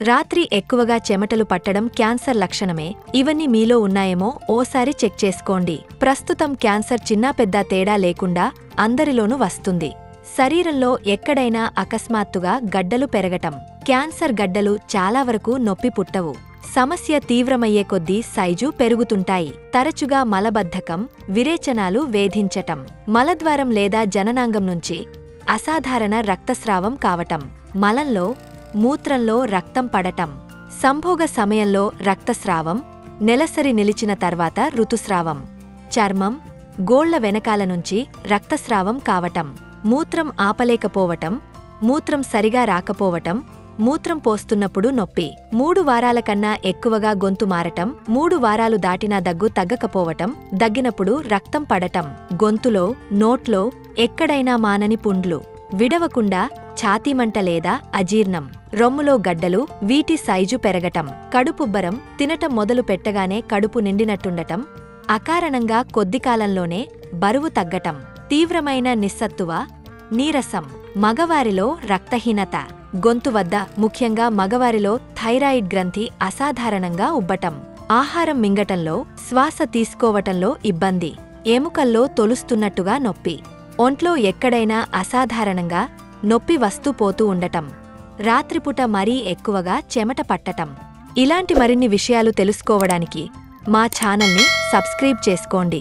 రాత్రి ఎక్కువగా చెమటలు పట్టడం క్యాన్సర్ లక్షణమే. ఇవన్నీ మీలో ఉన్నాయేమో ఓసారి చెక్ చేసుకోండి. ప్రస్తుతం క్యాన్సర్ చిన్నా పెద్ద తేడా లేకుండా అందరిలోనూ వస్తుంది. శరీరంలో ఎక్కడైనా అకస్మాత్తుగా గడ్డలు పెరగటం. క్యాన్సర్ గడ్డలు చాలా వరకు నొప్పి పుట్టవు. సమస్య తీవ్రమయ్యే కొద్దీ సైజు పెరుగుతుంటాయి. తరచుగా మలబద్ధకం, విరేచనాలు వేధించటం, మలద్వారం లేదా జననాంగం నుంచి అసాధారణ రక్తస్రావం కావటం, మలంలో, మూత్రంలో రక్తం పడటం, సంభోగ సమయంలో రక్తస్రావం, నెలసరి నిలిచిన తర్వాత ఋతుస్రావం, చర్మం, గోళ్ల వెనకాల నుంచి రక్తస్రావం కావటం, మూత్రం ఆపలేకపోవటం, మూత్రం సరిగా రాకపోవటం, మూత్రం పోస్తున్నప్పుడు నొప్పి, 3 వారాల కన్నా ఎక్కువగా గొంతు మారటం, 3 వారాలు దాటినా దగ్గు తగ్గకపోవటం, దగ్గినప్పుడు రక్తం పడటం, గొంతులో, నోట్లో ఎక్కడైనా మానని పుండ్లు, విడవకుండా ఛాతీమంట లేదా అజీర్ణం, రొమ్ములో గడ్డలు, వీటి సైజు పెరగటం, కడుపుబ్బరం, తినటం మొదలు పెట్టగానే కడుపు నిండినట్టుండటం, అకారణంగా కొద్దికాలంలోనే బరువు తగ్గటం, తీవ్రమైన నిస్సత్తువ, నీరసం, మగవారిలో రక్తహీనత, గొంతు వద్ద ముఖ్యంగా మగవారిలో థైరాయిడ్ గ్రంథి అసాధారణంగా ఉబ్బటం, ఆహారం మింగటంలో, శ్వాస తీసుకోవటంలో ఇబ్బంది, ఎముకల్లో తొలుస్తున్నట్టుగా నొప్పి, ఒంట్లో ఎక్కడైనా అసాధారణంగా నొప్పి వస్తూ పోతూ ఉండటం, రాత్రిపూట మరీ ఎక్కువగా చెమట పట్టటం. ఇలాంటి మరిన్ని విషయాలు తెలుసుకోవడానికి మా ఛానల్ని సబ్స్క్రైబ్ చేసుకోండి.